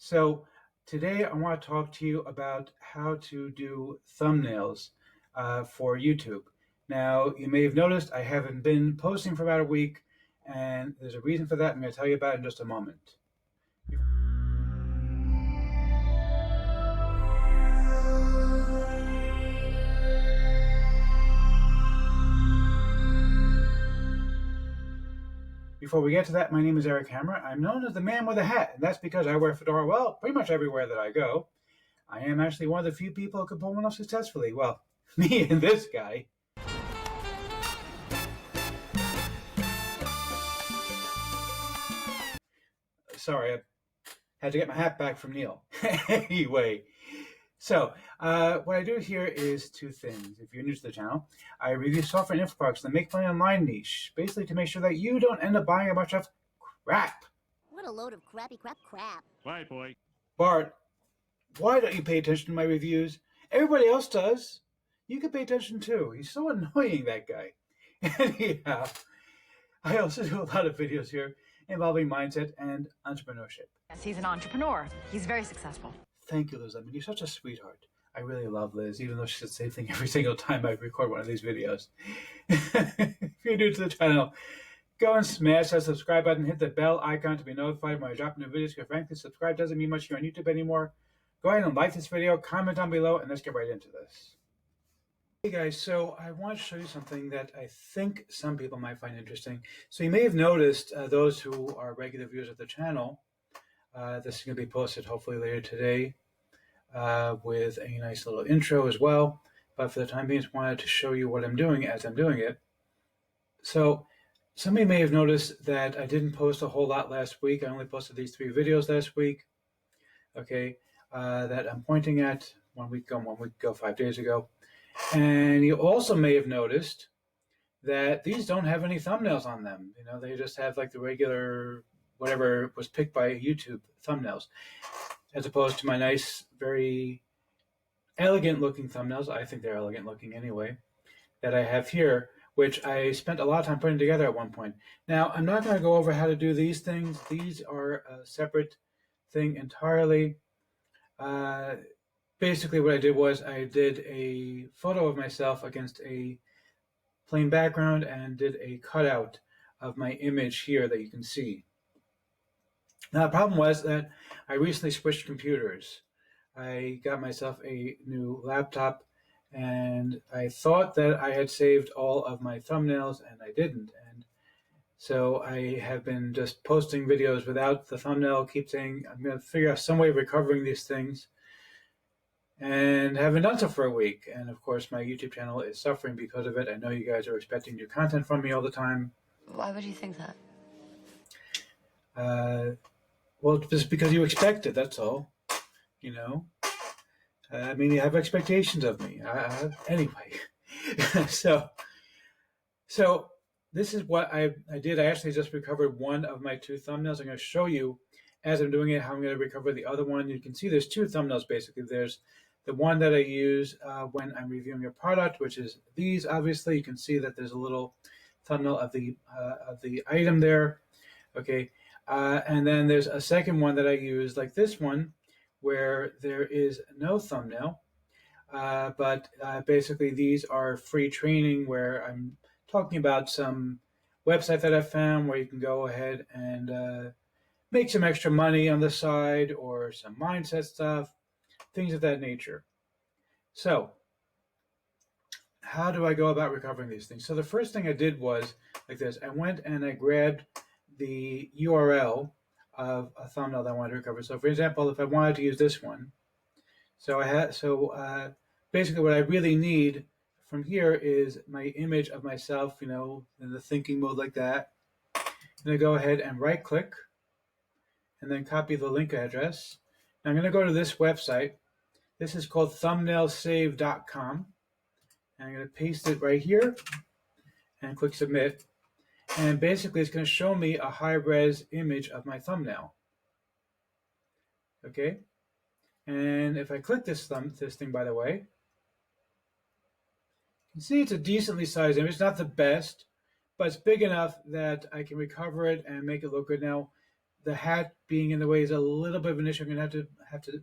So today I want to talk to you about how to do thumbnails for YouTube. Now, you may have noticed I haven't been posting for about a week, and there's a reason for that. I'm going to tell you about it in just a moment. Before we get to that, my name is Eric Hammer. I'm known as the man with a hat, and that's because I wear a fedora, well, pretty much everywhere that I go. I am actually one of the few people who can pull one off successfully. Well, me and this guy. Sorry, I had to get my hat back from Neil. Anyway, so what I do here is two things. If you're new to the channel, I review software and info products that make money online niche, basically to make sure that you don't end up buying a bunch of crap. What a load of crappy crap. Right, boy. Bart, why don't you pay attention to my reviews? Everybody else does. You can pay attention too. He's so annoying, that guy. Anyhow, I also do a lot of videos here involving mindset and entrepreneurship. Yes, he's an entrepreneur. He's very successful. Thank you, Liz. I mean, you're such a sweetheart. I really love Liz, even though she says the same thing every single time I record one of these videos. If you're new to the channel, go and smash that subscribe button, hit the bell icon to be notified when I drop new videos, because frankly, subscribe doesn't mean much here on YouTube anymore. Go ahead and like this video, comment down below, and let's get right into this. Hey guys, so I want to show you something that I think some people might find interesting. So you may have noticed, those who are regular viewers of the channel, this is going to be posted hopefully later today with a nice little intro as well. But for the time being, I just wanted to show you what I'm doing as I'm doing it. So somebody may have noticed that I didn't post a whole lot last week. I only posted these 3 videos last week, okay, that I'm pointing at 1 week ago, 5 days ago. And you also may have noticed that these don't have any thumbnails on them. You know, they just have like the regular, whatever was picked by YouTube thumbnails, as opposed to my nice, very elegant looking thumbnails. I think they're elegant looking anyway, that I have here, which I spent a lot of time putting together at one point. Now, I'm not going to go over how to do these things. These are a separate thing entirely. Basically, what I did was I did a photo of myself against a plain background and did a cutout of my image here that you can see. Now, the problem was that I recently switched computers. I got myself a new laptop, and I thought that I had saved all of my thumbnails, and I didn't. And so I have been just posting videos without the thumbnail, keep saying I'm going to figure out some way of recovering these things, and haven't done so for a week. And of course, my YouTube channel is suffering because of it. I know you guys are expecting new content from me all the time. Why would you think that? Well, just because you expect it, that's all. You know? I mean, you have expectations of me. Anyway. So this is what I did. I actually just recovered one of my 2 thumbnails. I'm going to show you, as I'm doing it, how I'm going to recover the other one. You can see there's 2 thumbnails, basically. There's the one that I use when I'm reviewing a product, which is these, obviously. You can see that there's a little thumbnail of the item there. Okay. And then there's a second one that I use, like this one, where there is no thumbnail. But basically, these are free training where I'm talking about some website that I found where you can go ahead and make some extra money on the side, or some mindset stuff, things of that nature. So how do I go about recovering these things? So the first thing I did was like this. I went and I grabbed the URL of a thumbnail that I wanted to recover. So for example, if I wanted to use this one, basically what I really need from here is my image of myself, you know, in the thinking mode like that. I'm going to go ahead and right click and then copy the link address. Now I'm going to go to this website. This is called thumbnailsave.com. And I'm going to paste it right here and click submit. And basically, it's going to show me a high-res image of my thumbnail. Okay? And if I click this thing, by the way, you can see it's a decently sized image. It's not the best, but it's big enough that I can recover it and make it look good. Now, The hat being in the way is a little bit of an issue. I'm gonna have to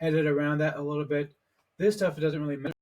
edit around that a little bit. This stuff doesn't really matter.